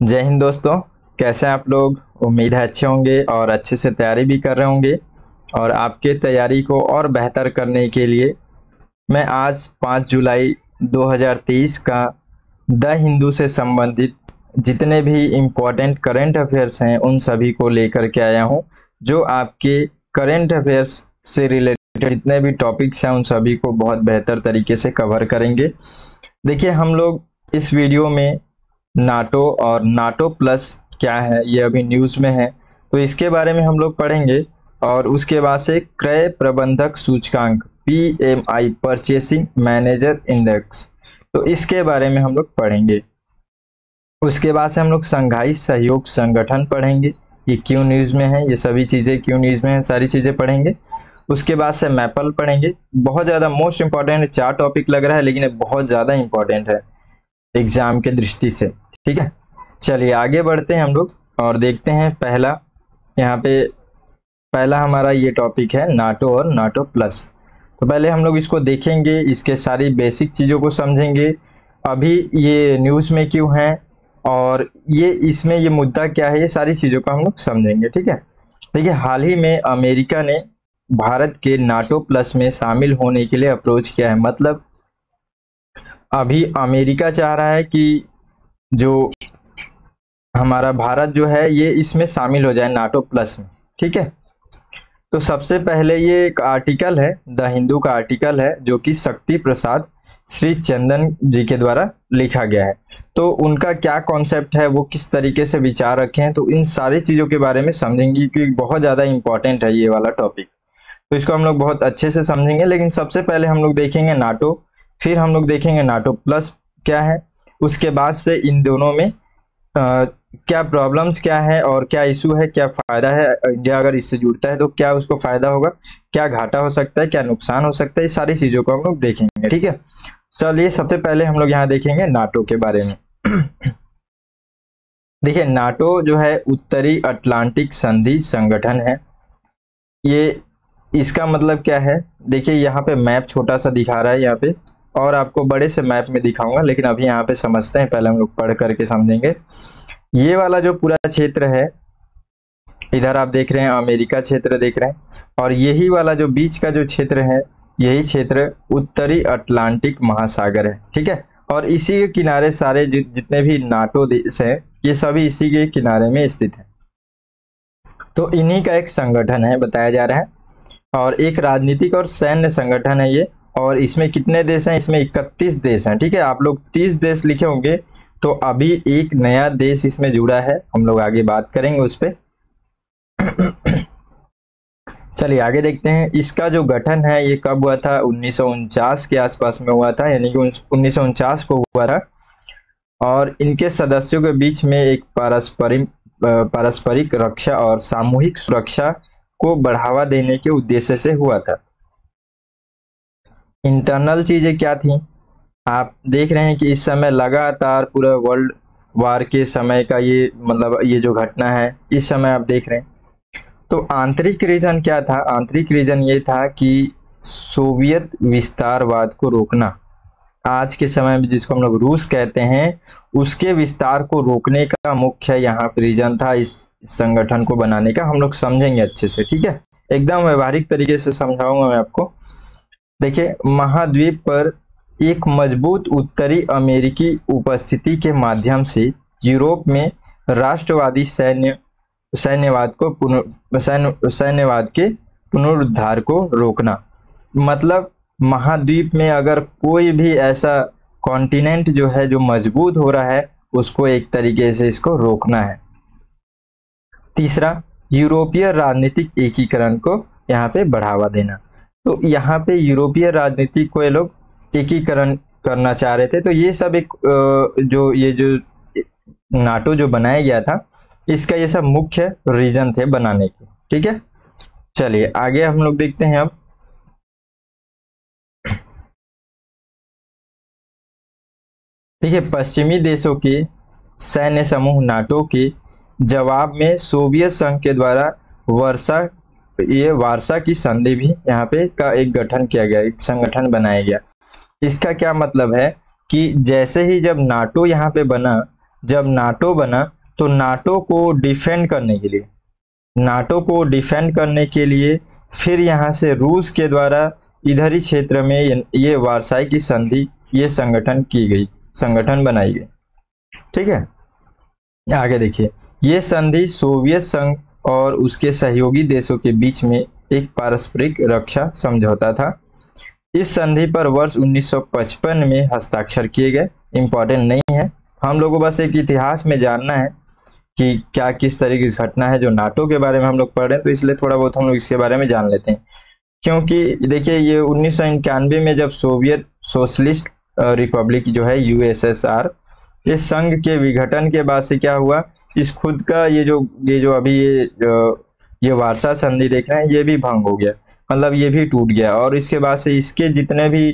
जय हिंद दोस्तों। कैसे हैं आप लोग? उम्मीद है अच्छे होंगे और अच्छे से तैयारी भी कर रहे होंगे। और आपके तैयारी को और बेहतर करने के लिए मैं आज 5 जुलाई 2023 का द हिंदू से संबंधित जितने भी इम्पोर्टेंट करंट अफेयर्स हैं उन सभी को लेकर के आया हूं, जो आपके करंट अफेयर्स से रिलेटेड जितने भी टॉपिक्स हैं उन सभी को बहुत बेहतर तरीके से कवर करेंगे। देखिए, हम लोग इस वीडियो में नाटो और नाटो प्लस क्या है ये अभी न्यूज़ में है, तो इसके बारे में हम लोग पढ़ेंगे। और उसके बाद से क्रय प्रबंधक सूचकांक PMI परचेसिंग मैनेजर इंडेक्स, तो इसके बारे में हम लोग पढ़ेंगे। उसके बाद से हम लोग संघाई सहयोग संगठन पढ़ेंगे, ये क्यों न्यूज़ में है, ये सभी चीज़ें क्यों न्यूज़ में है, सारी चीज़ें पढ़ेंगे। उसके बाद से मैपल पढ़ेंगे, बहुत ज़्यादा मोस्ट इंपॉर्टेंट है। 4 टॉपिक लग रहा है लेकिन ये बहुत ज़्यादा इंपॉर्टेंट है एग्जाम के दृष्टि से। ठीक है, चलिए आगे बढ़ते हैं हम लोग और देखते हैं। यहाँ पे पहला हमारा ये टॉपिक है नाटो और नाटो प्लस। तो पहले हम लोग इसको देखेंगे, इसके सारी बेसिक चीज़ों को समझेंगे, अभी ये न्यूज़ में क्यों है और इसमें ये मुद्दा क्या है, ये सारी चीज़ों को हम लोग समझेंगे। ठीक है, देखिए हाल ही में अमेरिका ने भारत के नाटो प्लस में शामिल होने के लिए अप्रोच किया है। मतलब अभी अमेरिका चाह रहा है कि जो हमारा भारत जो है ये इसमें शामिल हो जाए नाटो प्लस में। ठीक है, तो सबसे पहले ये एक आर्टिकल है, द हिंदू का आर्टिकल है, जो कि शक्ति प्रसाद श्री चंदन जी के द्वारा लिखा गया है। तो उनका क्या कॉन्सेप्ट है, वो किस तरीके से विचार रखे हैं, तो इन सारी चीज़ों के बारे में समझेंगे क्योंकि बहुत ज़्यादा इंपॉर्टेंट है ये वाला टॉपिक। तो इसको हम लोग बहुत अच्छे से समझेंगे। लेकिन सबसे पहले हम लोग देखेंगे नाटो, फिर हम लोग देखेंगे नाटो प्लस क्या है, उसके बाद से इन दोनों में क्या प्रॉब्लम्स क्या है और क्या इशू है, क्या फ़ायदा है, इंडिया अगर इससे जुड़ता है तो क्या उसको फ़ायदा होगा, क्या घाटा हो सकता है, क्या नुकसान हो सकता है, इस सारी चीज़ों को हम लोग देखेंगे। ठीक है, चलिए सबसे पहले हम लोग यहाँ देखेंगे नाटो के बारे में। देखिए, नाटो जो है उत्तरी अटलांटिक संधि संगठन है। ये इसका मतलब क्या है, देखिए यहाँ पे मैप छोटा सा दिखा रहा है यहाँ पे, और आपको बड़े से मैप में दिखाऊंगा, लेकिन अभी यहाँ पे समझते हैं, पहले हम लोग पढ़ करके समझेंगे। ये वाला जो पूरा क्षेत्र है, इधर आप देख रहे हैं अमेरिका क्षेत्र देख रहे हैं, और यही वाला जो बीच का जो क्षेत्र है, यही क्षेत्र उत्तरी अटलांटिक महासागर है। ठीक है, और इसी के किनारे सारे जितने भी नाटो देश हैं ये सभी इसी के किनारे में स्थित है। तो इन्हीं का एक संगठन है बताया जा रहा है, और एक राजनीतिक और सैन्य संगठन है ये। और इसमें कितने देश हैं? इसमें 31 देश हैं। ठीक है, आप लोग 30 देश लिखे होंगे, तो अभी एक नया देश इसमें जुड़ा है, हम लोग आगे बात करेंगे उस पर। चलिए आगे देखते हैं। इसका जो गठन है ये कब हुआ था? 1949 के आसपास में हुआ था, यानी कि 1949 को हुआ था। और इनके सदस्यों के बीच में एक पारस्परिक रक्षा और सामूहिक सुरक्षा को बढ़ावा देने के उद्देश्य से हुआ था। इंटरनल चीजें क्या थी? आप देख रहे हैं कि इस समय लगातार पूरा वर्ल्ड वार के समय का ये मतलब ये जो घटना है इस समय आप देख रहे हैं। तो आंतरिक रीजन क्या था? आंतरिक रीजन ये था कि सोवियत विस्तारवाद को रोकना। आज के समय में जिसको हम लोग रूस कहते हैं, उसके विस्तार को रोकने का मुख्य यहाँ पे रीजन था इस संगठन को बनाने का। हम लोग समझेंगे अच्छे से। ठीक है, एकदम व्यवहारिक तरीके से समझाऊंगा मैं आपको। देखिए, महाद्वीप पर एक मजबूत उत्तरी अमेरिकी उपस्थिति के माध्यम से यूरोप में राष्ट्रवादी सैन्यवाद के पुनरुद्धार को रोकना। मतलब महाद्वीप में अगर कोई भी ऐसा कॉन्टिनेंट जो है जो मजबूत हो रहा है, उसको एक तरीके से इसको रोकना है। तीसरा, यूरोपीय राजनीतिक एकीकरण को यहाँ पे बढ़ावा देना। तो यहाँ पे यूरोपीय राजनीति को ये लोग एकीकरण करना चाह रहे थे। तो ये सब एक जो नाटो जो बनाया गया था, इसका ये सब मुख्य रीजन थे बनाने के। ठीक है, चलिए आगे हम लोग देखते हैं। अब देखिए, पश्चिमी देशों के सैन्य समूह नाटो के जवाब में सोवियत संघ के द्वारा वार्सा की संधि भी यहाँ पे का एक गठन किया गया, एक संगठन बनाया गया। इसका क्या मतलब है कि जैसे ही जब नाटो यहाँ पे बना जब नाटो बना तो नाटो को डिफेंड करने के लिए फिर यहाँ से रूस के द्वारा इधर ही क्षेत्र में ये वार्साई की संधि ये संगठन बनाई गई। ठीक है, आगे देखिए, ये संधि सोवियत संघ और उसके सहयोगी देशों के बीच में एक पारस्परिक रक्षा समझौता था। इस संधि पर वर्ष 1955 में हस्ताक्षर किए गए। इंपॉर्टेंट नहीं है, हम लोगों को बस एक इतिहास में जानना है कि क्या किस तरीके की घटना है जो नाटो के बारे में हम लोग पढ़ रहे हैं, तो इसलिए थोड़ा बहुत हम लोग इसके बारे में जान लेते हैं। क्योंकि देखिए ये 1991 में जब सोवियत सोशलिस्ट रिपब्लिक जो है यूएसएसआर, इस संघ के विघटन के बाद से क्या हुआ, इस खुद का ये जो अभी ये वार्सा संधि देख रहे हैं ये भी भंग हो गया, मतलब ये भी टूट गया। और इसके बाद से इसके जितने भी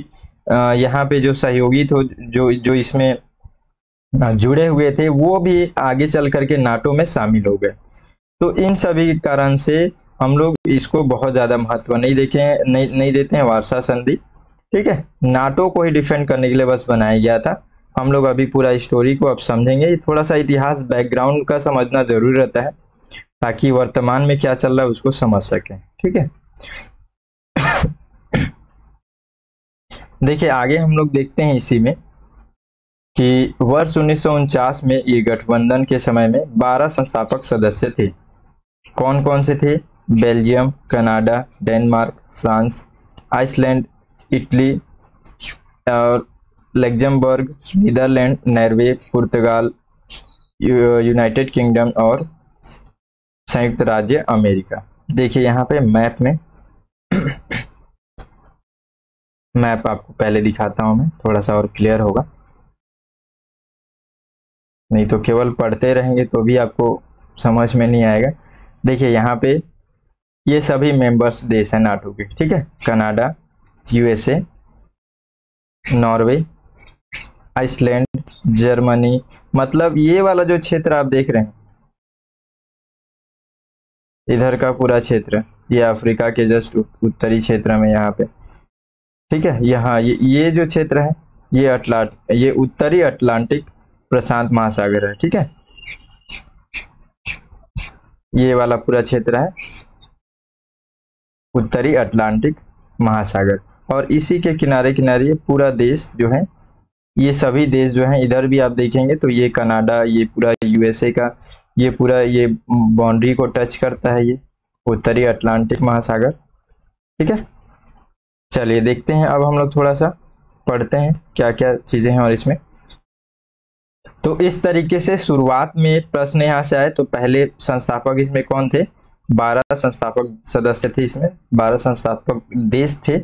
यहाँ पे जो सहयोगी थे जो इसमें जुड़े हुए थे वो भी आगे चल करके नाटो में शामिल हो गए। तो इन सभी कारण से हम लोग इसको बहुत ज्यादा महत्व नहीं देते हैं वार्सा संधि। ठीक है, नाटो को ही डिफेंड करने के लिए बस बनाया गया था। हम लोग अभी पूरा स्टोरी को अब समझेंगे। थोड़ा सा इतिहास बैकग्राउंड का समझना जरूरी रहता है ताकि वर्तमान में क्या चल रहा है उसको समझ सकें। ठीक है, देखिए आगे हम लोग देखते हैं इसी में कि वर्ष 1949 में ये गठबंधन के समय में 12 संस्थापक सदस्य थे। कौन कौन से थे? Belgium, Canada, Denmark, France, Iceland, Italy और लग्जमबर्ग, नीदरलैंड, नॉर्वे, पुर्तगाल, यूनाइटेड किंगडम और संयुक्त राज्य अमेरिका। देखिए यहाँ पे मैप में मैप आपको पहले दिखाता हूं मैं, थोड़ा सा और क्लियर होगा, नहीं तो केवल पढ़ते रहेंगे तो भी आपको समझ में नहीं आएगा। देखिए यहाँ पे ये सभी मेंबर्स देश हैं नाटो के। ठीक है, Canada, USA, Norway, Iceland, Germany, मतलब ये वाला जो क्षेत्र आप देख रहे हैं इधर का पूरा क्षेत्र, ये अफ्रीका के जस्ट उत्तरी क्षेत्र में यहाँ पे। ठीक है, यहाँ ये जो क्षेत्र है ये उत्तरी अटलांटिक प्रशांत महासागर है। ठीक है, ये वाला पूरा क्षेत्र है उत्तरी अटलांटिक महासागर, और इसी के किनारे किनारे पूरा देश जो है, ये सभी देश जो हैं इधर भी आप देखेंगे तो ये कनाडा, ये पूरा यूएसए का ये पूरा ये बाउंड्री को टच करता है, ये उत्तरी अटलांटिक महासागर। ठीक है, चलिए देखते हैं अब हम लोग थोड़ा सा पढ़ते हैं क्या क्या चीजें हैं और इसमें। तो इस तरीके से शुरुआत में प्रश्न यहाँ से आए। तो पहले संस्थापक इसमें कौन थे? 12 संस्थापक सदस्य थे, इसमें 12 संस्थापक देश थे।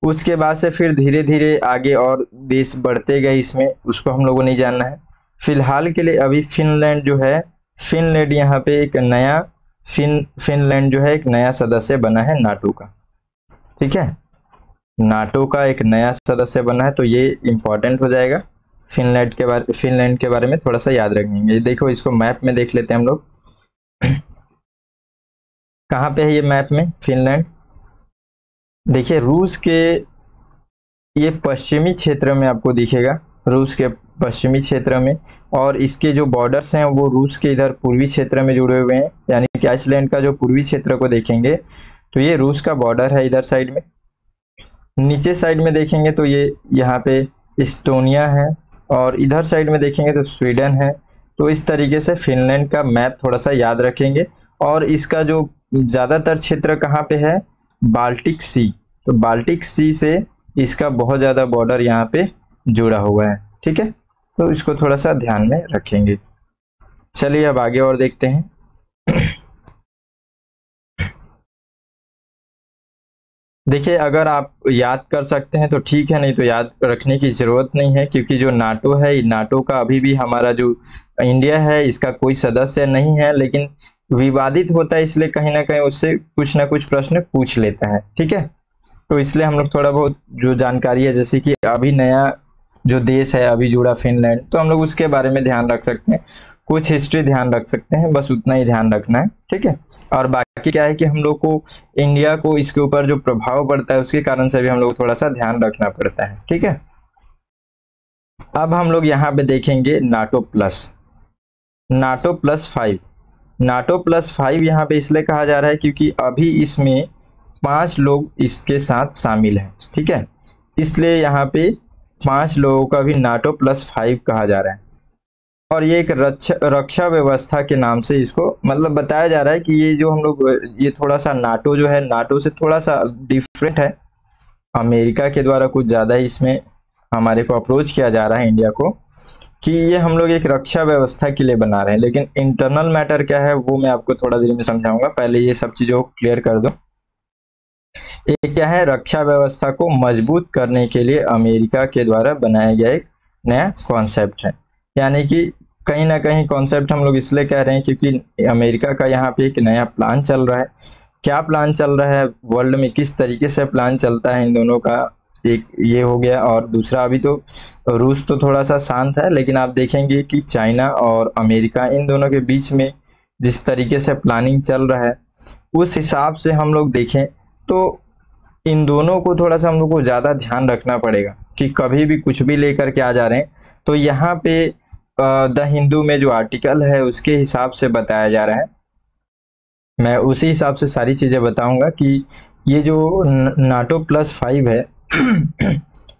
उसके बाद से फिर धीरे धीरे आगे और देश बढ़ते गए, इसमें उसको हम लोगों ने जानना है। फिलहाल के लिए अभी फिनलैंड जो है, फिनलैंड यहाँ पे एक नया फिनलैंड जो है एक नया सदस्य बना है नाटो का। ठीक है, नाटो का एक नया सदस्य बना है, तो ये इंपॉर्टेंट हो जाएगा। फिनलैंड के बारे में थोड़ा सा याद रखेंगे। देखो इसको मैप में देख लेते हैं हम लोग। कहाँ पे है ये मैप में फिनलैंड? देखिए रूस के ये पश्चिमी क्षेत्र में आपको दिखेगा, रूस के पश्चिमी क्षेत्र में, और इसके जो बॉर्डर्स हैं वो रूस के इधर पूर्वी क्षेत्र में जुड़े हुए हैं। यानी कि आइसलैंड का जो पूर्वी क्षेत्र को देखेंगे तो ये रूस का बॉर्डर है इधर साइड में। नीचे साइड में देखेंगे तो ये यहाँ पे इस्टोनिया है, और इधर साइड में देखेंगे तो स्वीडन है। तो इस तरीके से फिनलैंड का मैप थोड़ा सा याद रखेंगे। और इसका जो ज़्यादातर क्षेत्र कहाँ पे है? बाल्टिक सी। तो बाल्टिक सी से इसका बहुत ज़्यादा बॉर्डर यहाँ पे जुड़ा हुआ है। ठीक है, तो इसको थोड़ा सा ध्यान में रखेंगे। चलिए अब आगे और देखते हैं। देखिए अगर आप याद कर सकते हैं तो ठीक है, नहीं तो याद रखने की ज़रूरत नहीं है, क्योंकि जो नाटो है, नाटो का अभी भी हमारा जो इंडिया है इसका कोई सदस्य नहीं है, लेकिन विवादित होता है, इसलिए कहीं ना कहीं उससे कुछ ना कुछ प्रश्न पूछ लेता है। ठीक है, तो इसलिए हम लोग थोड़ा बहुत जो जानकारी है, जैसे कि अभी नया जो देश है अभी जुड़ा फिनलैंड, तो हम लोग उसके बारे में ध्यान रख सकते हैं, कुछ हिस्ट्री ध्यान रख सकते हैं, बस उतना ही ध्यान रखना है। ठीक है, और बाकी क्या है कि हम लोग को इंडिया को इसके ऊपर जो प्रभाव पड़ता है उसके कारण से भी हम लोग थोड़ा सा ध्यान रखना पड़ता है। ठीक है, अब हम लोग यहाँ पे देखेंगे नाटो प्लस 5। नाटो प्लस 5 यहाँ पे इसलिए कहा जा रहा है क्योंकि अभी इसमें 5 लोग इसके साथ शामिल हैं, ठीक है। इसलिए यहाँ पे 5 लोगों का भी नाटो प्लस 5 कहा जा रहा है। और ये एक रक्षा व्यवस्था के नाम से इसको मतलब बताया जा रहा है कि ये जो हम लोग ये थोड़ा सा नाटो जो है नाटो से थोड़ा सा डिफरेंट है। अमेरिका के द्वारा कुछ ज़्यादा इसमें हमारे को अप्रोच किया जा रहा है इंडिया को कि ये हम लोग एक रक्षा व्यवस्था के लिए बना रहे हैं, लेकिन इंटरनल मैटर क्या है वो मैं आपको थोड़ा देर में समझाऊंगा। पहले ये सब चीज़ों को क्लियर कर दो। एक क्या है, रक्षा व्यवस्था को मजबूत करने के लिए अमेरिका के द्वारा बनाया गया एक नया कॉन्सेप्ट है। यानी कि कहीं ना कहीं कॉन्सेप्ट हम लोग इसलिए कह रहे हैं क्योंकि अमेरिका का यहाँ पे एक नया प्लान चल रहा है। क्या प्लान चल रहा है, वर्ल्ड में किस तरीके से प्लान चलता है इन दोनों का, एक ये हो गया। और दूसरा अभी तो रूस तो थोड़ा सा शांत है, लेकिन आप देखेंगे कि चाइना और अमेरिका इन दोनों के बीच में जिस तरीके से प्लानिंग चल रहा है उस हिसाब से हम लोग देखें तो इन दोनों को थोड़ा सा हम लोग को ज़्यादा ध्यान रखना पड़ेगा कि कभी भी कुछ भी लेकर के आ जा रहे हैं। तो यहाँ पे द हिंदू में जो आर्टिकल है उसके हिसाब से बताया जा रहा है, मैं उसी हिसाब से सारी चीज़ें बताऊंगा कि ये जो नाटो प्लस 5 है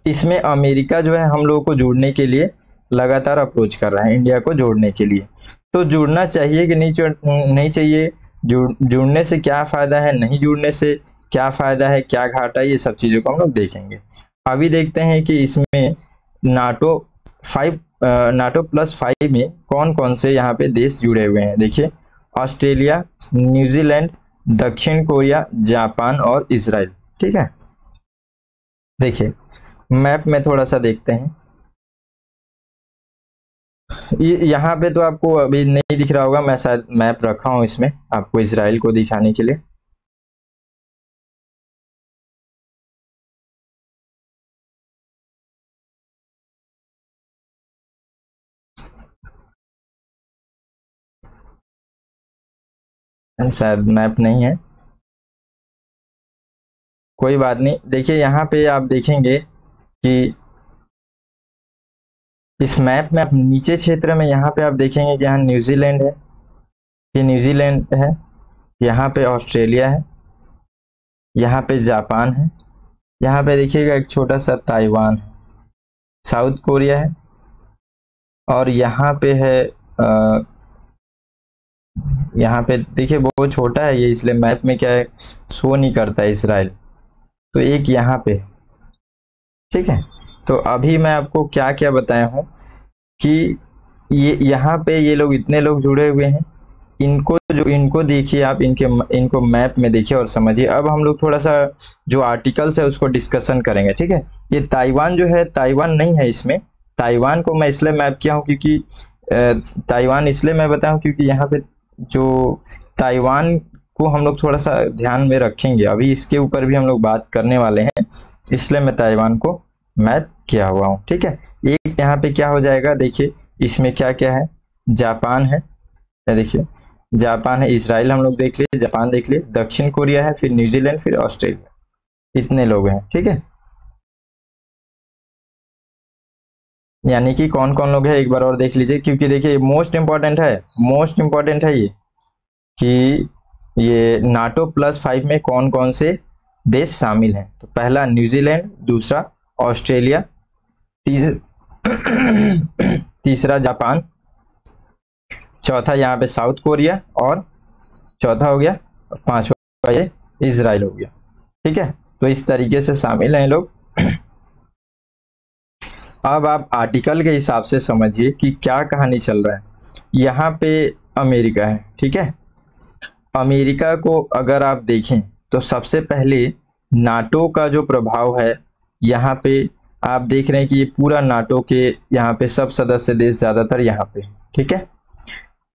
इसमें अमेरिका जो है हम लोगों को जुड़ने के लिए लगातार अप्रोच कर रहा है इंडिया को जोड़ने के लिए। तो जुड़ना चाहिए कि नहीं चाहिए, जुड़ने से क्या फ़ायदा है, नहीं जुड़ने से क्या फ़ायदा है, क्या घाटा है, ये सब चीज़ों को हम लोग देखेंगे। अभी देखते हैं कि इसमें नाटो प्लस 5 में कौन कौन से यहाँ पे देश जुड़े हुए हैं। देखिए, ऑस्ट्रेलिया, न्यूजीलैंड, दक्षिण कोरिया, जापान और इजराइल, ठीक है। देखिए मैप में थोड़ा सा देखते हैं, यहाँ पे तो आपको अभी नहीं दिख रहा होगा, मैं शायद मैप रखा हूँ इसमें आपको इजराइल को दिखाने के लिए। शायद मैप नहीं है, कोई बात नहीं। देखिए यहाँ पे आप देखेंगे कि इस मैप में आप नीचे क्षेत्र में यहाँ पे आप देखेंगे कि यहाँ न्यूजीलैंड है, ये न्यूजीलैंड है, यहाँ पे ऑस्ट्रेलिया है, यहाँ पे जापान है, यहाँ पे देखिएगा एक छोटा सा ताइवान है, साउथ कोरिया है, और यहाँ पे है यहाँ पे देखिए बहुत छोटा है ये, इसलिए मैप में क्या है शो नहीं करता है इसराइल। तो एक यहाँ पे, ठीक है। तो अभी मैं आपको क्या क्या बताया हूँ कि ये यहाँ पे ये लोग इतने लोग जुड़े हुए हैं, इनको देखिए आप, इनको मैप में देखिए और समझिए। अब हम लोग थोड़ा सा जो आर्टिकल्स है उसको डिस्कशन करेंगे, ठीक है। ये ताइवान जो है, ताइवान नहीं है इसमें। ताइवान को मैं इसलिए मैप किया हूँ क्योंकि ताइवान इसलिए मैं बताऊँ क्योंकि यहाँ पे जो ताइवान को हम लोग थोड़ा सा ध्यान में रखेंगे, अभी इसके ऊपर भी हम लोग बात करने वाले हैं, इसलिए मैं ताइवान को मैप किया हुआ हूँ, ठीक है। एक यहाँ पे क्या हो जाएगा, देखिए इसमें क्या क्या है, जापान है, देखिए जापान है, इजराइल हम लोग देख लिए, जापान देख लिए, दक्षिण कोरिया है, फिर न्यूजीलैंड, फिर ऑस्ट्रेलिया, इतने लोग हैं, ठीक है। यानी कि कौन कौन लोग हैं एक बार और देख लीजिए, क्योंकि देखिए मोस्ट इंपॉर्टेंट है ये कि ये नाटो प्लस 5 में कौन कौन से देश शामिल हैं। तो पहला न्यूजीलैंड, दूसरा ऑस्ट्रेलिया, तीसरा जापान, चौथा यहाँ पे साउथ कोरिया, और चौथा हो गया, पांचवा ये इजराइल हो गया, ठीक है। तो इस तरीके से शामिल हैं लोग। अब आप आर्टिकल के हिसाब से समझिए कि क्या कहानी चल रहा है। यहाँ पे अमेरिका है, ठीक है। अमेरिका को अगर आप देखें तो सबसे पहले नाटो का जो प्रभाव है, यहाँ पे आप देख रहे हैं कि ये पूरा नाटो के यहाँ पे सब सदस्य देश ज़्यादातर यहाँ पे, ठीक है।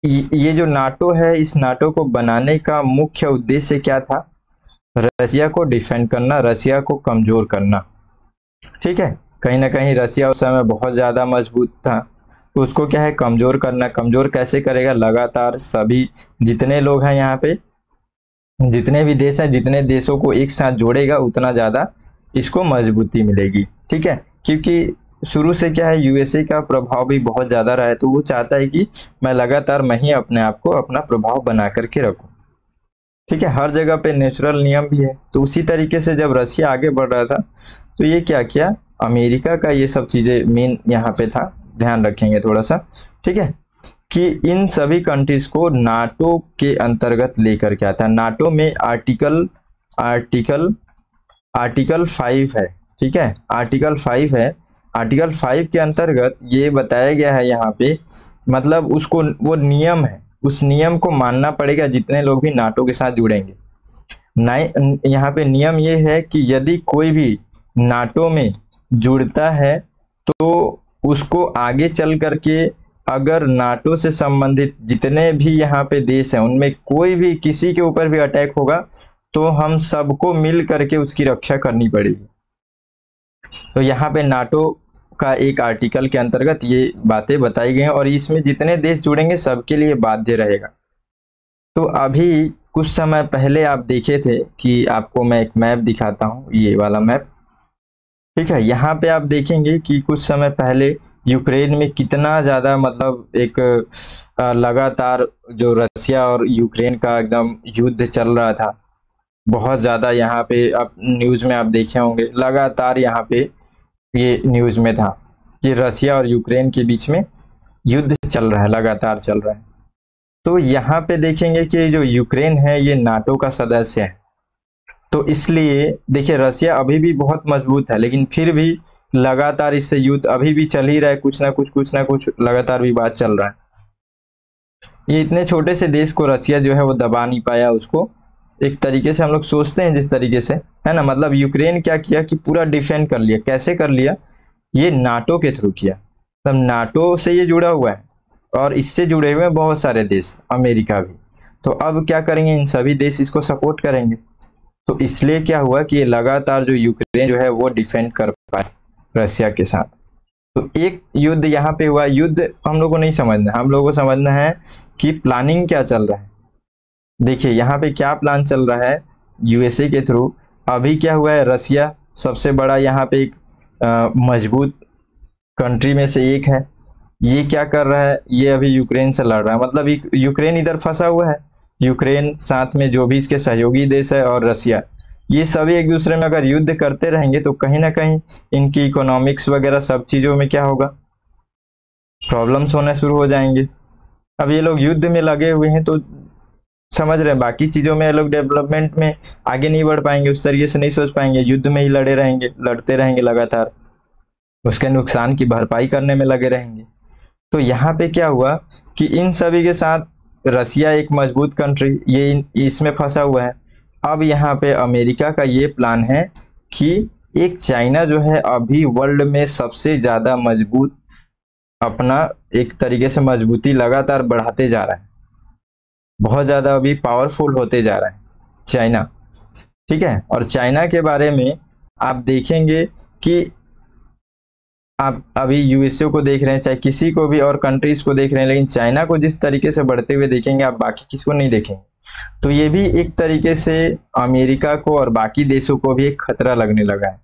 ये जो नाटो है, इस नाटो को बनाने का मुख्य उद्देश्य क्या था, रसिया को डिफेंड करना, रसिया को कमजोर करना, ठीक है। कहीं ना कहीं रसिया उस समय बहुत ज़्यादा मजबूत था, तो उसको क्या है कमज़ोर करना। कमज़ोर कैसे करेगा, लगातार सभी जितने लोग हैं यहाँ पे, जितने भी देश हैं, जितने देशों को एक साथ जोड़ेगा उतना ज़्यादा इसको मजबूती मिलेगी, ठीक है। क्योंकि शुरू से क्या है, यूएसए का प्रभाव भी बहुत ज़्यादा रहा है, तो वो चाहता है कि मैं लगातार मैं ही अपने आप को अपना प्रभाव बना करके रखूं। ठीक है, हर जगह पे नेचुरल नियम भी है। तो उसी तरीके से जब रशिया आगे बढ़ रहा था तो ये क्या किया, अमेरिका का ये सब चीज़ें मेन यहाँ पे था, ध्यान रखेंगे थोड़ा सा। ठीक है, कि इन सभी कंट्रीज को नाटो के अंतर्गत लेकर के आता है। नाटो में आर्टिकल आर्टिकल आर्टिकल 5 है। ठीक है, आर्टिकल 5 है। आर्टिकल 5 के अंतर्गत ये बताया गया है यहाँ पे, मतलब उसको वो नियम है, उस नियम को मानना पड़ेगा जितने लोग भी नाटो के साथ जुड़ेंगे। यहाँ पे नियम ये है कि यदि कोई भी नाटो में जुड़ता है तो उसको आगे चल करके अगर नाटो से संबंधित जितने भी यहाँ पे देश हैं उनमें कोई भी किसी के ऊपर भी अटैक होगा तो हम सबको मिल करके उसकी रक्षा करनी पड़ेगी। तो यहाँ पे नाटो का एक आर्टिकल के अंतर्गत ये बातें बताई गई हैं और इसमें जितने देश जुड़ेंगे सबके लिए बाध्य रहेगा। तो अभी कुछ समय पहले आप देखे थे कि आपको मैं एक मैप दिखाता हूँ, ये वाला मैप। ठीक है, यहाँ पे आप देखेंगे कि कुछ समय पहले यूक्रेन में कितना ज़्यादा मतलब एक लगातार जो रसिया और यूक्रेन का एकदम युद्ध चल रहा था, बहुत ज़्यादा यहाँ पे आप न्यूज़ में आप देखे होंगे, लगातार यहाँ पे ये न्यूज़ में था कि रसिया और यूक्रेन के बीच में युद्ध चल रहा है, लगातार चल रहा है। तो यहाँ पे देखेंगे कि जो यूक्रेन है ये नाटो का सदस्य है, तो इसलिए देखिए रसिया अभी भी बहुत मजबूत है, लेकिन फिर भी लगातार इससे युद्ध अभी भी चल ही रहा है, कुछ ना कुछ लगातार विवाद चल रहा है। ये इतने छोटे से देश को रसिया जो है वो दबा नहीं पाया उसको, एक तरीके से हम लोग सोचते हैं जिस तरीके से, है ना, मतलब यूक्रेन क्या किया कि पूरा डिफेंड कर लिया। कैसे कर लिया, ये नाटो के थ्रू किया, मतलब नाटो से ये जुड़ा हुआ है और इससे जुड़े हुए बहुत सारे देश, अमेरिका भी। तो अब क्या करेंगे, इन सभी देश इसको सपोर्ट करेंगे। तो इसलिए क्या हुआ कि ये लगातार जो यूक्रेन जो है वो डिफेंड कर पाए रसिया के साथ। तो एक युद्ध यहाँ पे हुआ, युद्ध हम लोग को नहीं समझना, हम लोग को समझना है कि प्लानिंग क्या चल रहा है। देखिए यहाँ पे क्या प्लान चल रहा है यूएसए के थ्रू। अभी क्या हुआ है, रसिया सबसे बड़ा यहाँ पे एक मजबूत कंट्री में से एक है, ये क्या कर रहा है, ये अभी यूक्रेन से लड़ रहा है, मतलब यूक्रेन इधर फंसा हुआ है, यूक्रेन साथ में जो भी इसके सहयोगी देश है और रसिया, ये सभी एक दूसरे में अगर युद्ध करते रहेंगे तो कहीं ना कहीं इनकी इकोनॉमिक्स वगैरह सब चीज़ों में क्या होगा, प्रॉब्लम्स होने शुरू हो जाएंगे। अब ये लोग युद्ध में लगे हुए हैं तो समझ रहे हैं बाकी चीज़ों में ये लोग डेवलपमेंट में आगे नहीं बढ़ पाएंगे, उस तरीके से नहीं सोच पाएंगे, युद्ध में ही लड़ते रहेंगे लगातार, उसके नुकसान की भरपाई करने में लगे रहेंगे। तो यहाँ पे क्या हुआ कि इन सभी के साथ रसिया एक मजबूत कंट्री ये इसमें फंसा हुआ है। अब यहाँ पे अमेरिका का ये प्लान है कि एक चाइना जो है अभी वर्ल्ड में सबसे ज़्यादा मजबूत, अपना एक तरीके से मजबूती लगातार बढ़ाते जा रहा है, बहुत ज़्यादा अभी पावरफुल होते जा रहा है चाइना। ठीक है, और चाइना के बारे में आप देखेंगे कि आप अभी यूएसए को देख रहे हैं, चाहे किसी को भी और कंट्रीज को देख रहे हैं, लेकिन चाइना को जिस तरीके से बढ़ते हुए देखेंगे आप बाकी किसी को नहीं देखेंगे। तो ये भी एक तरीके से अमेरिका को और बाकी देशों को भी एक खतरा लगने लगा है।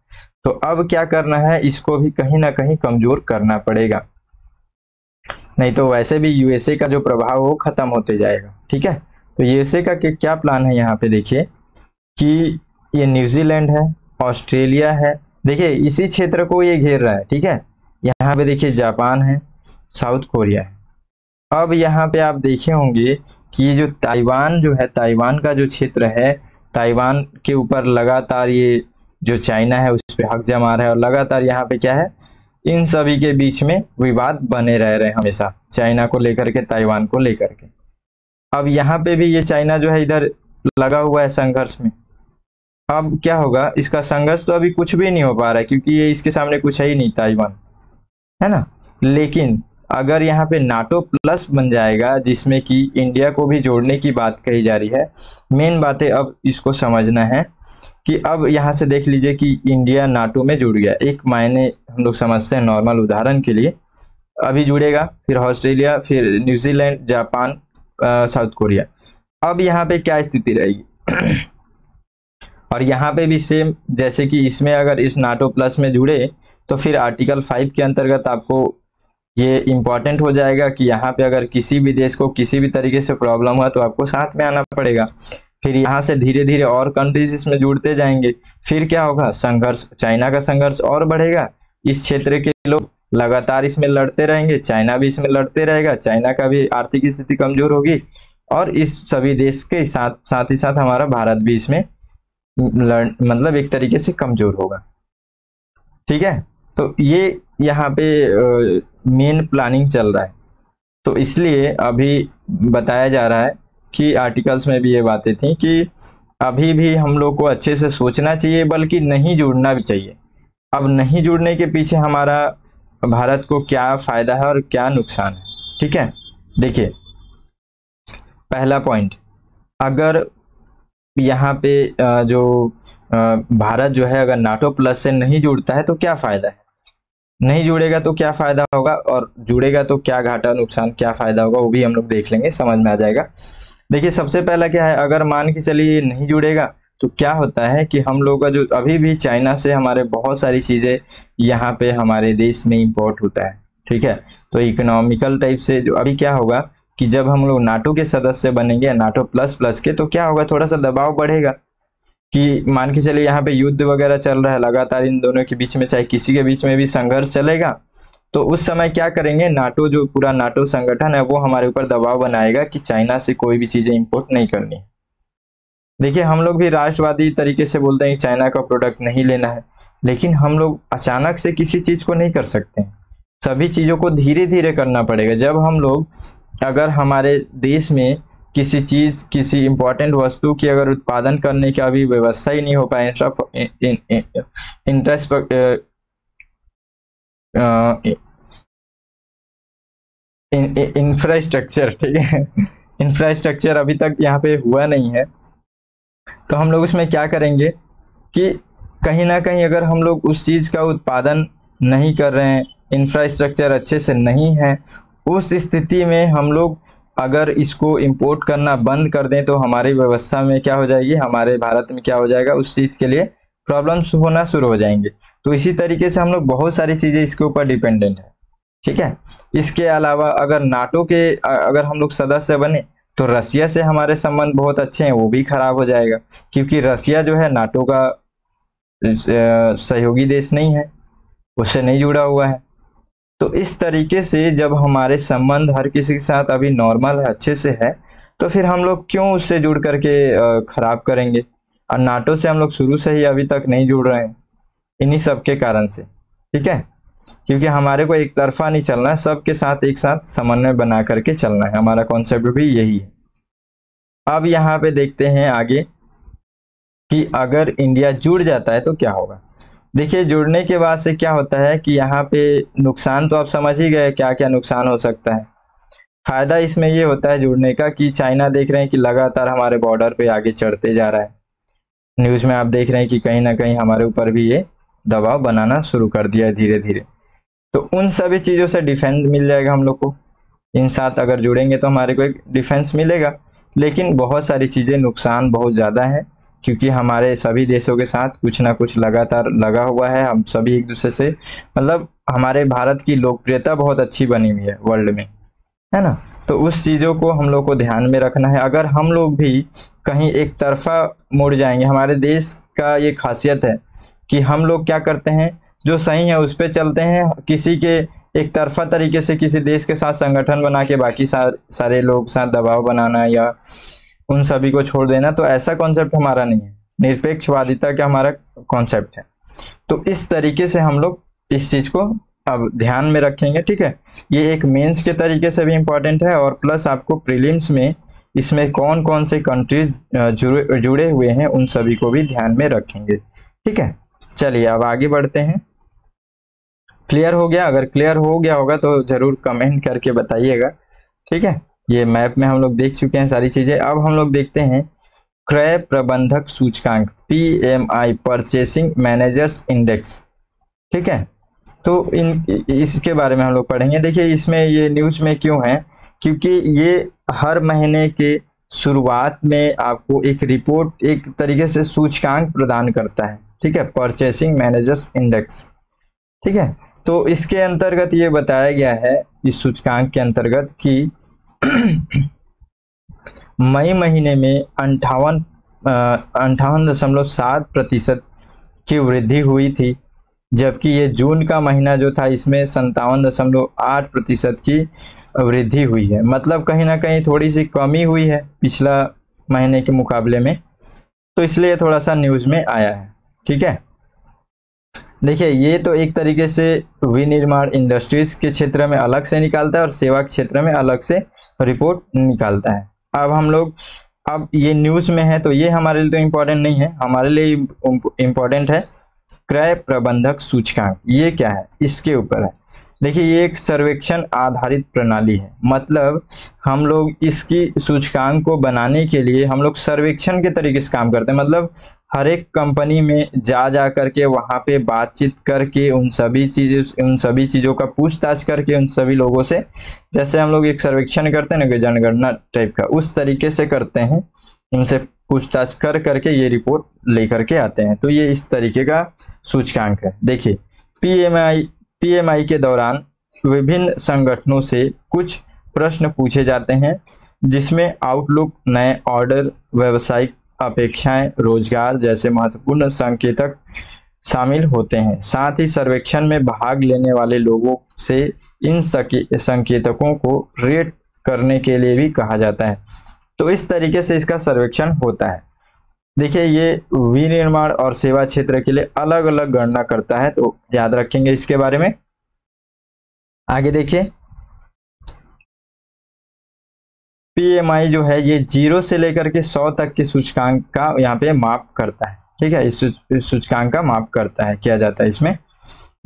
तो अब क्या करना है, इसको भी कहीं ना कहीं कमजोर करना पड़ेगा, नहीं तो वैसे भी यूएसए का जो प्रभाव वो खत्म होते जाएगा। ठीक है, तो यूएसए का क्या प्लान है, यहाँ पे देखिए कि ये न्यूजीलैंड है, ऑस्ट्रेलिया है, देखिए इसी क्षेत्र को ये घेर रहा है। ठीक है, यहाँ पे देखिए जापान है, साउथ कोरिया है। अब यहाँ पे आप देखे होंगे कि ये जो ताइवान जो है, ताइवान का जो क्षेत्र है, ताइवान के ऊपर लगातार ये जो चाइना है उस पर हक जमा रहा है और लगातार यहाँ पे क्या है, इन सभी के बीच में विवाद बने रह रहे हैं हमेशा, चाइना को लेकर के, ताइवान को लेकर के। अब यहाँ पे भी ये चाइना जो है इधर लगा हुआ है संघर्ष में। अब क्या होगा, इसका संघर्ष तो अभी कुछ भी नहीं हो पा रहा है क्योंकि ये इसके सामने कुछ है ही नहीं, ताइवान, है ना। लेकिन अगर यहाँ पे नाटो प्लस बन जाएगा जिसमें कि इंडिया को भी जोड़ने की बात कही जा रही है, मेन बातें अब इसको समझना है कि अब यहाँ से देख लीजिए कि इंडिया नाटो में जुड़ गया, एक मायने हम लोग समझते हैं नॉर्मल उदाहरण के लिए, अभी जुड़ेगा, फिर ऑस्ट्रेलिया, फिर न्यूजीलैंड, जापान, साउथ कोरिया। अब यहाँ पे क्या स्थिति रहेगी और यहाँ पे भी सेम, जैसे कि इसमें अगर इस नाटो प्लस में जुड़े तो फिर आर्टिकल 5 के अंतर्गत आपको ये इम्पोर्टेंट हो जाएगा कि यहाँ पे अगर किसी भी देश को किसी भी तरीके से प्रॉब्लम हुआ तो आपको साथ में आना पड़ेगा। फिर यहाँ से धीरे धीरे और कंट्रीज इसमें जुड़ते जाएंगे, फिर क्या होगा, संघर्ष, चाइना का संघर्ष और बढ़ेगा। इस क्षेत्र के लोग लगातार इसमें लड़ते रहेंगे, चाइना भी इसमें लड़ते रहेगा, चाइना का भी आर्थिक स्थिति कमजोर होगी और इस सभी देश के साथ साथ ही साथ हमारा भारत भी इसमें मतलब एक तरीके से कमजोर होगा। ठीक है, तो ये यहाँ पे मेन प्लानिंग चल रहा है। तो इसलिए अभी बताया जा रहा है कि आर्टिकल्स में भी ये बातें थी कि अभी भी हम लोग को अच्छे से सोचना चाहिए, बल्कि नहीं जुड़ना भी चाहिए। अब नहीं जुड़ने के पीछे हमारा भारत को क्या फायदा है और क्या नुकसान है। ठीक है, देखिए पहला पॉइंट, अगर यहाँ पे जो भारत जो है अगर नाटो प्लस से नहीं जुड़ता है तो क्या फायदा है, नहीं जुड़ेगा तो क्या फायदा होगा, और जुड़ेगा तो क्या घाटा नुकसान क्या फायदा होगा, वो भी हम लोग देख लेंगे, समझ में आ जाएगा। देखिए सबसे पहला क्या है, अगर मान के चलिए नहीं जुड़ेगा तो क्या होता है कि हम लोग का जो अभी भी चाइना से हमारे बहुत सारी चीजें यहाँ पे हमारे देश में इंपोर्ट होता है। ठीक है, तो इकोनॉमिकल टाइप से जो अभी क्या होगा कि जब हम लोग नाटो के सदस्य बनेंगे, नाटो प्लस प्लस के, तो क्या होगा, थोड़ा सा दबाव बढ़ेगा कि मान के चलिए यहाँ पे युद्ध वगैरह चल रहा है लगातार इन दोनों के बीच में, चाहे किसी के बीच में भी संघर्ष चलेगा, तो उस समय क्या करेंगे, नाटो जो पूरा नाटो संगठन है वो हमारे ऊपर दबाव बनाएगा कि चाइना से कोई भी चीजें इंपोर्ट नहीं करनी। देखिए हम लोग भी राष्ट्रवादी तरीके से बोलते हैं कि चाइना का प्रोडक्ट नहीं लेना है, लेकिन हम लोग अचानक से किसी चीज को नहीं कर सकते, सभी चीजों को धीरे धीरे करना पड़ेगा। जब हम लोग अगर हमारे देश में किसी चीज किसी इंपॉर्टेंट वस्तु की अगर उत्पादन करने की अभी व्यवस्था ही नहीं हो पाए, इंफ्रास्ट्रक्चर, ठीक है, इंफ्रास्ट्रक्चर अभी तक यहाँ पे हुआ नहीं है, तो हम लोग उसमें क्या करेंगे कि कहीं ना कहीं अगर हम लोग उस चीज का उत्पादन नहीं कर रहे हैं, इंफ्रास्ट्रक्चर अच्छे से नहीं है, उस स्थिति में हम लोग अगर इसको इंपोर्ट करना बंद कर दें तो हमारी व्यवस्था में क्या हो जाएगी, हमारे भारत में क्या हो जाएगा, उस चीज के लिए प्रॉब्लम्स होना शुरू हो जाएंगे। तो इसी तरीके से हम लोग बहुत सारी चीजें इसके ऊपर डिपेंडेंट है। ठीक है, इसके अलावा अगर नाटो के अगर हम लोग सदस्य बने तो रसिया से हमारे संबंध बहुत अच्छे हैं, वो भी खराब हो जाएगा, क्योंकि रसिया जो है नाटो का सहयोगी देश नहीं है, उससे नहीं जुड़ा हुआ है। तो इस तरीके से जब हमारे संबंध हर किसी के साथ अभी नॉर्मल है, अच्छे से है, तो फिर हम लोग क्यों उससे जुड़ करके खराब करेंगे। और नाटो से हम लोग शुरू से ही अभी तक नहीं जुड़ रहे हैं, इन्हीं सब के कारण से। ठीक है, क्योंकि हमारे को एक तरफा नहीं चलना है, सबके साथ एक साथ समन्वय बना करके चलना है, हमारा कॉन्सेप्ट भी यही है। अब यहाँ पे देखते हैं आगे कि अगर इंडिया जुड़ जाता है तो क्या होगा। देखिए जुड़ने के बाद से क्या होता है कि यहाँ पे न्नुकसान तो आप समझ ही गए क्या क्या नुकसान हो सकता है। फायदा इसमें ये होता है जुड़ने का कि चाइना देख रहे हैं कि लगातार हमारे बॉर्डर पे आगे चढ़ते जा रहा है, न्यूज में आप देख रहे हैं कि कहीं ना कहीं हमारे ऊपर भी ये दबाव बनाना शुरू कर दिया है धीरे धीरे। तो उन सभी चीजों से डिफेंस मिल जाएगा हम लोग को, इन साथ अगर जुड़ेंगे तो हमारे को एक डिफेंस मिलेगा। लेकिन बहुत सारी चीजें नुकसान बहुत ज्यादा है, क्योंकि हमारे सभी देशों के साथ कुछ ना कुछ लगातार लगा हुआ है, हम सभी एक दूसरे से, मतलब हमारे भारत की लोकप्रियता बहुत अच्छी बनी हुई है वर्ल्ड में, है ना। तो उस चीजों को हम लोग को ध्यान में रखना है। अगर हम लोग भी कहीं एक तरफा मुड़ जाएंगे, हमारे देश का ये खासियत है कि हम लोग क्या करते हैं, जो सही है उस पर चलते हैं, किसी के एक तरफा तरीके से किसी देश के साथ संगठन बना के बाकी सारे लोग साथ दबाव बनाना या उन सभी को छोड़ देना, तो ऐसा कॉन्सेप्ट हमारा नहीं है, निरपेक्षवादिता का हमारा कॉन्सेप्ट है। तो इस तरीके से हम लोग इस चीज को अब ध्यान में रखेंगे। ठीक है, ये एक मेंस के तरीके से भी इम्पोर्टेंट है, और प्लस आपको प्रीलिम्स में इसमें कौन कौन से कंट्रीज जुड़े हुए हैं उन सभी को भी ध्यान में रखेंगे। ठीक है, चलिए अब आगे बढ़ते हैं। क्लियर हो गया? अगर क्लियर हो गया होगा तो जरूर कमेंट करके बताइएगा। ठीक है, ये मैप में हम लोग देख चुके हैं सारी चीजें। अब हम लोग देखते हैं क्रय प्रबंधक सूचकांक, PMI, परचेसिंग मैनेजर्स इंडेक्स। ठीक है, तो इसके बारे में हम लोग पढ़ेंगे। देखिए इसमें ये न्यूज में क्यों है, क्योंकि ये हर महीने के शुरुआत में आपको एक रिपोर्ट, एक तरीके से सूचकांक प्रदान करता है, ठीक है, परचेसिंग मैनेजर्स इंडेक्स, ठीक है। तो इसके अंतर्गत ये बताया गया है इस सूचकांक के अंतर्गत कि मई महीने में 58.7% की वृद्धि हुई थी, जबकि ये जून का महीना जो था इसमें 57.8% की वृद्धि हुई है। मतलब कहीं ना कहीं थोड़ी सी कमी हुई है पिछला महीने के मुकाबले में, तो इसलिए थोड़ा सा न्यूज़ में आया है, ठीक है। देखिए, ये तो एक तरीके से विनिर्माण इंडस्ट्रीज के क्षेत्र में अलग से निकालता है और सेवा क्षेत्र में अलग से रिपोर्ट निकालता है। अब हम लोग, अब ये न्यूज़ में है तो ये हमारे लिए तो इम्पोर्टेंट नहीं है, हमारे लिए इम्पोर्टेंट है क्रय प्रबंधक सूचकांक। ये क्या है, इसके ऊपर है। देखिए, ये एक सर्वेक्षण आधारित प्रणाली है, मतलब हम लोग इसकी सूचकांक को बनाने के लिए हम लोग सर्वेक्षण के तरीके से काम करते हैं। मतलब हर एक कंपनी में जा करके वहाँ पे बातचीत करके उन सभी चीज़ों का पूछताछ करके उन सभी लोगों से, जैसे हम लोग एक सर्वेक्षण करते हैं ना कि जनगणना टाइप का, उस तरीके से करते हैं, उनसे पूछताछ करके ये रिपोर्ट लेकर के आते हैं। तो ये इस तरीके का सूचकांक है। देखिए, पीएमआई के दौरान विभिन्न संगठनों से कुछ प्रश्न पूछे जाते हैं, जिसमें आउटलुक, नए ऑर्डर, व्यावसायिक अपेक्षाएं, रोजगार जैसे महत्वपूर्ण संकेतक शामिल होते हैं। साथ ही सर्वेक्षण में भाग लेने वाले लोगों से इन संकेतकों को रेट करने के लिए भी कहा जाता है। तो इस तरीके से इसका सर्वेक्षण होता है। देखिए, ये विनिर्माण और सेवा क्षेत्र के लिए अलग अलग गणना करता है, तो याद रखेंगे इसके बारे में। आगे देखिए, पीएमआई जो है ये 0 से लेकर के 100 तक के सूचकांक का यहाँ पे माप करता है, ठीक है। इस सूचकांक का माप करता है, किया जाता है इसमें।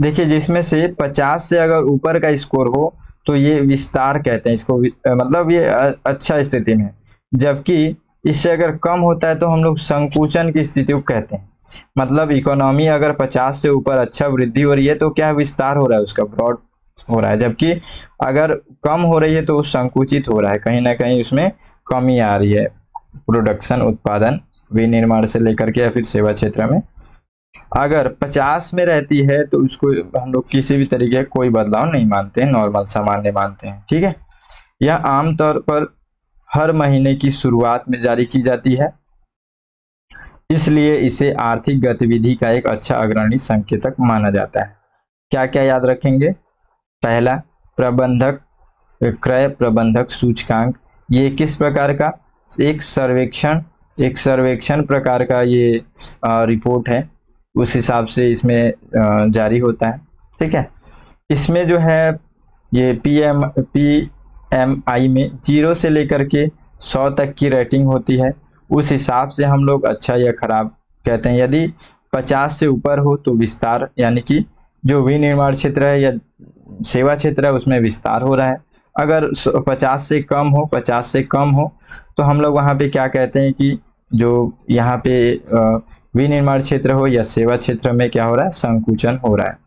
देखिए, जिसमें से 50 से अगर ऊपर का स्कोर हो तो ये विस्तार कहते हैं इसको, मतलब ये अच्छा स्थिति में, जबकि इससे अगर कम होता है तो हम लोग संकुचन की स्थिति को कहते हैं। मतलब इकोनॉमी अगर 50 से ऊपर अच्छा वृद्धि हो रही है तो क्या विस्तार हो रहा है, उसका ब्रॉड हो रहा है, जबकि अगर कम हो रही है तो संकुचित हो रहा है, कहीं ना कहीं उसमें कमी आ रही है। प्रोडक्शन, उत्पादन, विनिर्माण से लेकर के या फिर सेवा क्षेत्र में अगर 50 में रहती है तो उसको हम लोग किसी भी तरीके का कोई बदलाव नहीं मानते हैं, नॉर्मल सामान्य मानते हैं, ठीक है। यह आमतौर पर हर महीने की शुरुआत में जारी की जाती है, इसलिए इसे आर्थिक गतिविधि का एक अच्छा अग्रणी संकेतक माना जाता है। क्या क्या याद रखेंगे? पहला, क्रय प्रबंधक सूचकांक, ये किस प्रकार का, एक सर्वेक्षण प्रकार का ये रिपोर्ट है, उस हिसाब से इसमें जारी होता है, ठीक है। इसमें जो है ये पीएमआई में 0 से लेकर के 100 तक की रेटिंग होती है, उस हिसाब से हम लोग अच्छा या खराब कहते हैं। यदि 50 से ऊपर हो तो विस्तार, यानी कि जो विनिर्माण क्षेत्र है या सेवा क्षेत्र है उसमें विस्तार हो रहा है। अगर 50 से कम हो तो हम लोग वहाँ पे क्या कहते हैं कि जो यहाँ पे विनिर्माण क्षेत्र हो या सेवा क्षेत्र में क्या हो रहा है, संकुचन हो रहा है।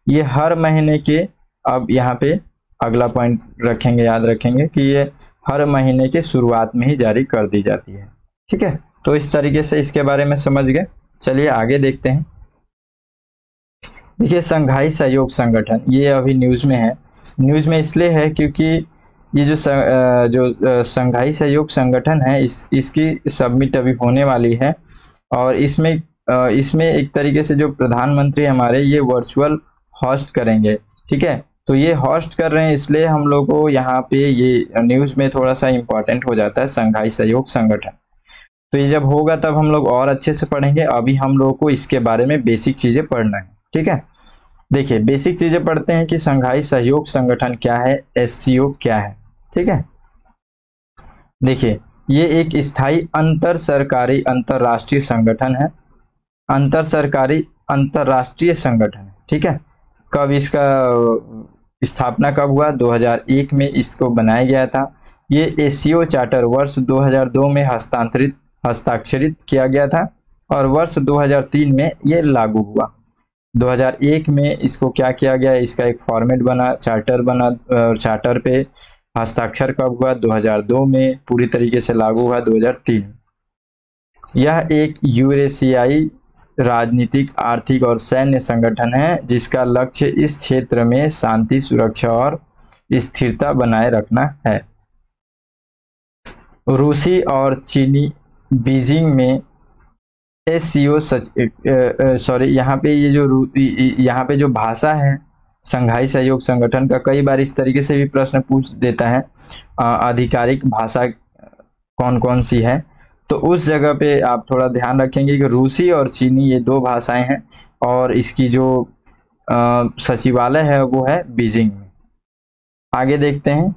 ये हर महीने के, अब यहाँ पे अगला पॉइंट रखेंगे, याद रखेंगे कि ये हर महीने के शुरुआत में ही जारी कर दी जाती है, ठीक है। तो इस तरीके से इसके बारे में समझ गए। चलिए आगे देखते हैं। देखिए, शंघाई सहयोग संगठन, ये अभी न्यूज़ में है। न्यूज़ में इसलिए है क्योंकि ये जो शंघाई सहयोग संगठन है इसकी सबमिट अभी होने वाली है, और इसमें एक तरीके से जो प्रधानमंत्री हमारे ये वर्चुअल होस्ट करेंगे, ठीक है। तो ये होस्ट कर रहे हैं, इसलिए हम लोग को यहाँ पे ये न्यूज़ में थोड़ा सा इम्पोर्टेंट हो जाता है शंघाई सहयोग संगठन। तो ये जब होगा तब हम लोग और अच्छे से पढ़ेंगे। अभी हम लोग को इसके बारे में बेसिक चीज़ें पढ़ना है, ठीक है। देखिए, बेसिक चीज़ें पढ़ते हैं कि शंघाई सहयोग संगठन क्या है, एससीओ क्या है, ठीक है। देखिए, ये एक स्थायी अंतर सरकारी अंतर्राष्ट्रीय संगठन है, अंतर्राष्ट्रीय संगठन है, ठीक है। कब इसका स्थापना कब हुआ? 2001 में इसको बनाया गया था। ये एससीओ चार्टर वर्ष 2002 में हस्ताक्षरित किया गया था और वर्ष 2003 में ये लागू हुआ। 2001 में इसको क्या किया गया, इसका एक फॉर्मेट बना, चार्टर बना, और चार्टर पे हस्ताक्षर कब हुआ? 2002 में। पूरी तरीके से लागू हुआ 2003। यह एक यूरेशियाई राजनीतिक, आर्थिक और सैन्य संगठन है जिसका लक्ष्य इस क्षेत्र में शांति, सुरक्षा और स्थिरता बनाए रखना है। रूसी और चीनी बीजिंग में एससीओ यहाँ पे यहाँ पे जो भाषा है संघाई सहयोग संगठन का, कई बार इस तरीके से भी प्रश्न पूछ देता है आधिकारिक भाषा कौन कौन सी है। तो उस जगह पे आप थोड़ा ध्यान रखेंगे कि रूसी और चीनी ये दो भाषाएं हैं और इसकी जो सचिवालय है वो है बीजिंग में। आगे देखते हैं।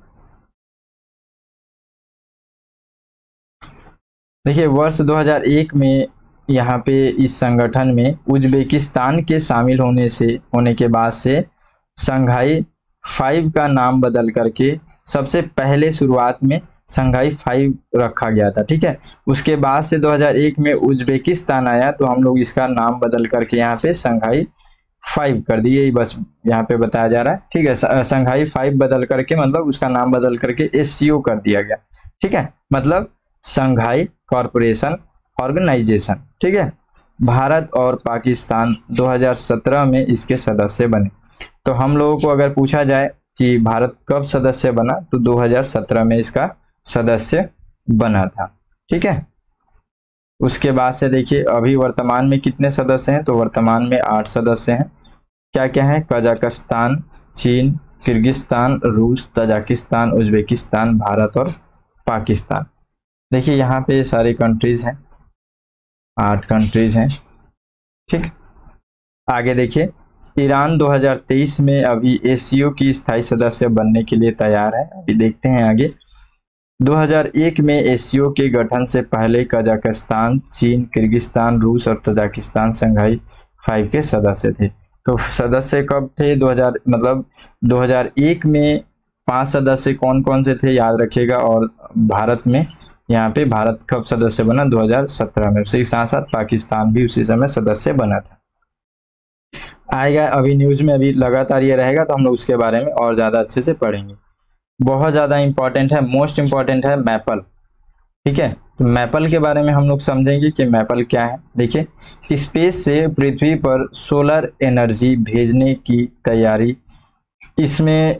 देखिए वर्ष 2001 में यहाँ पे इस संगठन में उज्बेकिस्तान के शामिल होने के बाद से संघाई 5 का नाम बदल करके सबसे पहले शुरुआत में संघाई 5 रखा गया था। ठीक है, उसके बाद से 2001 में उज्बेकिस्तान आया तो हम लोग इसका नाम बदल करके यहाँ पे संघाई 5 कर दिए, बस यहाँ पे बताया जा रहा है। ठीक है, संघाई 5 बदल करके मतलब उसका नाम बदल करके एससीओ कर दिया गया। ठीक है, मतलब संघाई कॉरपोरेशन ऑर्गेनाइजेशन। ठीक है, भारत और पाकिस्तान 2017 में इसके सदस्य बने। तो हम लोगों को अगर पूछा जाए कि भारत कब सदस्य बना तो 2017 में इसका सदस्य बना था। ठीक है, उसके बाद से देखिए अभी वर्तमान में कितने सदस्य हैं, तो वर्तमान में 8 सदस्य हैं। क्या क्या है? कजाकिस्तान, चीन, किर्गिस्तान, रूस, तजाकिस्तान, उज्बेकिस्तान, भारत और पाकिस्तान। देखिए यहाँ पे सारी कंट्रीज हैं, 8 कंट्रीज हैं। ठीक, आगे देखिए ईरान 2023 में अभी एससीओ की स्थायी सदस्य बनने के लिए तैयार है। अभी देखते हैं आगे। 2001 में एससीओ के गठन से पहले कजाकिस्तान, चीन, किर्गिस्तान, रूस और तजाकिस्तान संघाई 5 के सदस्य थे। तो सदस्य कब थे? 2001 में 5 सदस्य कौन कौन से थे याद रखिएगा। और भारत में यहाँ पे भारत कब सदस्य बना? 2017 में। उसी के साथ साथ पाकिस्तान भी उसी समय सदस्य बना था। आएगा अभी न्यूज में, अभी लगातार ये रहेगा तो हम लोग उसके बारे में और ज्यादा अच्छे से पढ़ेंगे। बहुत ज्यादा इंपॉर्टेंट है, मोस्ट इंपॉर्टेंट है मैपल। ठीक है, तो मैपल के बारे में हम लोग समझेंगे कि मैपल क्या है। देखिए स्पेस से पृथ्वी पर सोलर एनर्जी भेजने की तैयारी इसमें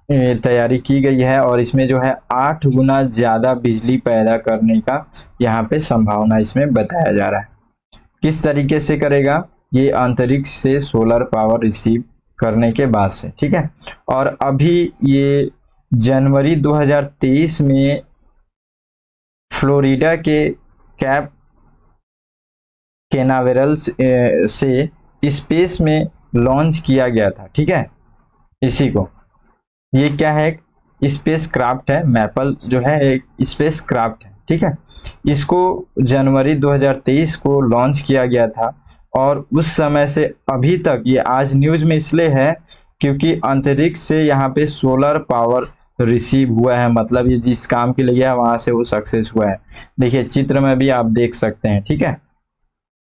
तैयारी की गई है और इसमें जो है 8 गुना ज्यादा बिजली पैदा करने का यहाँ पे संभावना इसमें बताया जा रहा है। किस तरीके से करेगा? ये अंतरिक्ष से सोलर पावर रिसीव करने के बाद से। ठीक है, और अभी ये जनवरी 2023 में फ्लोरिडा के कैप कैनावेरल से स्पेस में लॉन्च किया गया था। ठीक है, इसी को ये क्या है? स्पेस क्राफ्ट है। मैपल जो है एक स्पेस क्राफ्ट है। ठीक है, इसको जनवरी 2023 को लॉन्च किया गया था और उस समय से अभी तक ये आज न्यूज में इसलिए है क्योंकि अंतरिक्ष से यहाँ पे सोलर पावर रिसीव हुआ है, मतलब ये जिस काम के लिए गया वहां से वो सक्सेस हुआ है। देखिए चित्र में भी आप देख सकते हैं। ठीक है,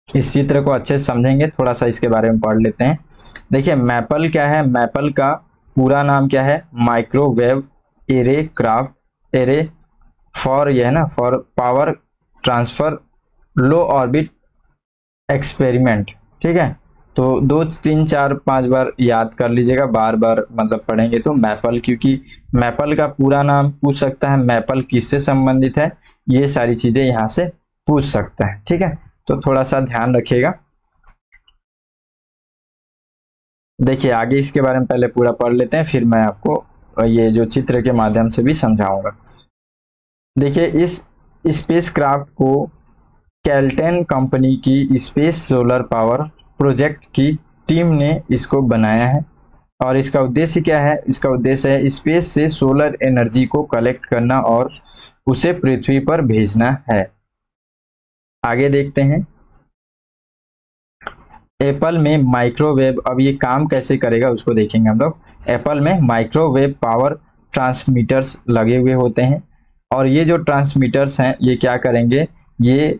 इस चित्र को अच्छे से समझेंगे, थोड़ा सा इसके बारे में पढ़ लेते हैं। देखिए मैपल क्या है? मैपल का पूरा नाम क्या है? Microwave array craft array for, यह है ना, for power transfer low orbit experiment. ठीक है, तो 2 3 4 5 बार याद कर लीजिएगा, बार बार मतलब पढ़ेंगे तो मैपल, क्योंकि मैपल का पूरा नाम पूछ सकता है, मैपल किससे संबंधित है, ये सारी चीजें यहाँ से पूछ सकता है। ठीक है, तो थोड़ा सा ध्यान रखिएगा। देखिए आगे इसके बारे में पहले पूरा पढ़ लेते हैं, फिर मैं आपको ये जो चित्र के माध्यम से भी समझाऊंगा। देखिए इस स्पेस क्राफ्ट को कैल्टेन कंपनी की स्पेस सोलर पावर प्रोजेक्ट की टीम ने इसको बनाया है और इसका उद्देश्य क्या है? इसका उद्देश्य है स्पेस से सोलर एनर्जी को कलेक्ट करना और उसे पृथ्वी पर भेजना है। आगे देखते हैं। एप्पल में माइक्रोवेव, अब ये काम कैसे करेगा उसको देखेंगे हम लोग। एप्पल में माइक्रोवेव पावर ट्रांसमीटर्स लगे हुए होते हैं और ये जो ट्रांसमीटर्स हैं ये क्या करेंगे? ये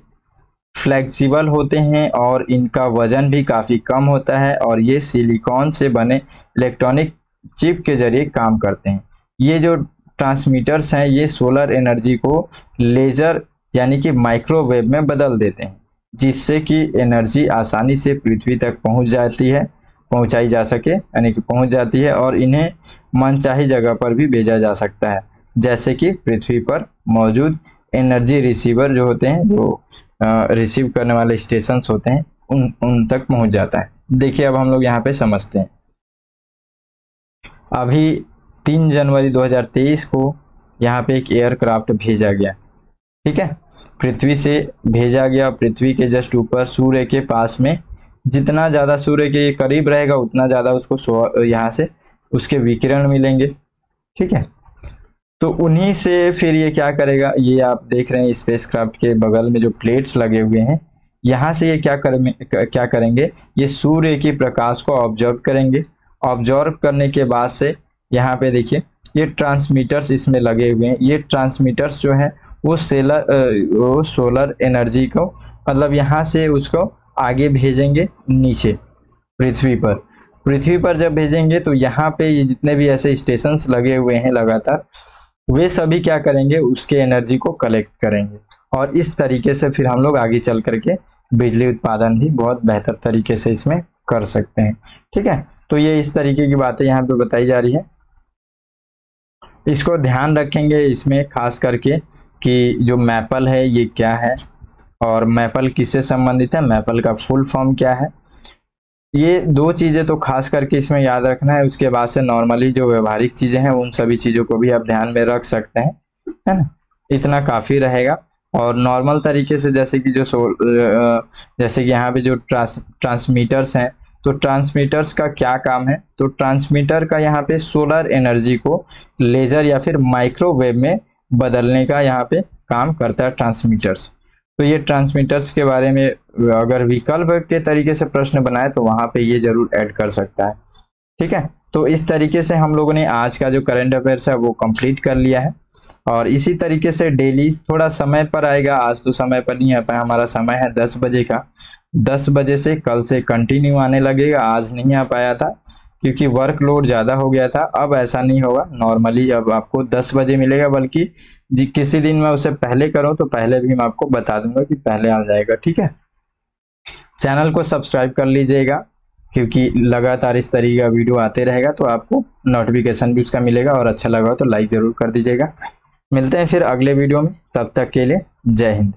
फ्लेक्सिबल होते हैं और इनका वजन भी काफ़ी कम होता है और ये सिलिकॉन से बने इलेक्ट्रॉनिक चिप के जरिए काम करते हैं। ये जो ट्रांसमीटर्स हैं ये सोलर एनर्जी को लेजर यानी कि माइक्रोवेव में बदल देते हैं, जिससे कि एनर्जी आसानी से पृथ्वी तक पहुंचाई जा सके, यानी कि पहुंच जाती है और इन्हें मनचाही जगह पर भी भेजा जा सकता है, जैसे कि पृथ्वी पर मौजूद एनर्जी रिसीवर जो होते हैं, जो रिसीव करने वाले स्टेशन होते हैं, उन तक पहुंच जाता है। देखिए अब हम लोग यहाँ पे समझते हैं। अभी 3 जनवरी 2023 को यहाँ पे एक एयरक्राफ्ट भेजा गया, ठीक है, पृथ्वी से भेजा गया। पृथ्वी के जस्ट ऊपर सूर्य के पास में, जितना ज़्यादा सूर्य के करीब रहेगा उतना ज़्यादा उसको यहाँ से उसके विकिरण मिलेंगे, ठीक है। तो उन्हीं से फिर ये क्या करेगा, ये आप देख रहे हैं स्पेसक्राफ्ट के बगल में जो प्लेट्स लगे हुए हैं, यहाँ से ये क्या करेंगे, ये सूर्य की प्रकाश को ऑब्जर्व करेंगे। ऑब्जर्व करने के बाद से यहाँ पे देखिए ये ट्रांसमीटर्स इसमें लगे हुए हैं। ये ट्रांसमीटर्स जो है वो सोलर एनर्जी को मतलब यहाँ से उसको आगे भेजेंगे नीचे पृथ्वी पर जब भेजेंगे तो यहाँ पे ये जितने भी ऐसे स्टेशंस लगे हुए हैं लगातार, वे सभी क्या करेंगे, उसके एनर्जी को कलेक्ट करेंगे और इस तरीके से फिर हम लोग आगे चल करके बिजली उत्पादन भी बहुत बेहतर तरीके से इसमें कर सकते हैं, ठीक है। तो ये इस तरीके की बातें यहाँ पे बताई जा रही है, इसको ध्यान रखेंगे इसमें खास करके कि जो मैपल है ये क्या है और मैपल किससे संबंधित है, मैपल का फुल फॉर्म क्या है, ये 2 चीज़ें तो खास करके इसमें याद रखना है। उसके बाद से नॉर्मली जो व्यवहारिक चीज़ें हैं उन सभी चीज़ों को भी आप ध्यान में रख सकते हैं, है ना, इतना काफ़ी रहेगा। और नॉर्मल तरीके से जैसे कि जैसे कि यहाँ पे जो ट्रांसमीटर्स हैं, तो ट्रांसमीटर्स का क्या काम है, तो ट्रांसमीटर का यहाँ पे सोलर एनर्जी को लेजर या फिर माइक्रोवेव में बदलने का यहाँ पे काम करता है ट्रांसमीटर्स। तो ये ट्रांसमीटर्स के बारे में अगर विकल्प के तरीके से प्रश्न बनाए तो वहाँ पे ये जरूर ऐड कर सकता है, ठीक है। तो इस तरीके से हम लोगों ने आज का जो करंट अफेयर्स है वो कंप्लीट कर लिया है और इसी तरीके से डेली थोड़ा समय पर आएगा। आज तो समय पर नहीं आ पाया, हमारा समय है 10 बजे का, 10 बजे से कल से कंटिन्यू आने लगेगा। आज नहीं आ पाया था क्योंकि वर्कलोड ज़्यादा हो गया था, अब ऐसा नहीं होगा, नॉर्मली अब आपको 10 बजे मिलेगा, बल्कि किसी दिन मैं उसे पहले करूँ तो पहले भी मैं आपको बता दूंगा कि पहले आ जाएगा, ठीक है। चैनल को सब्सक्राइब कर लीजिएगा क्योंकि लगातार इस तरीके का वीडियो आते रहेगा तो आपको नोटिफिकेशन भी उसका मिलेगा, और अच्छा लगा तो लाइक ज़रूर कर दीजिएगा। मिलते हैं फिर अगले वीडियो में, तब तक के लिए जय हिंद।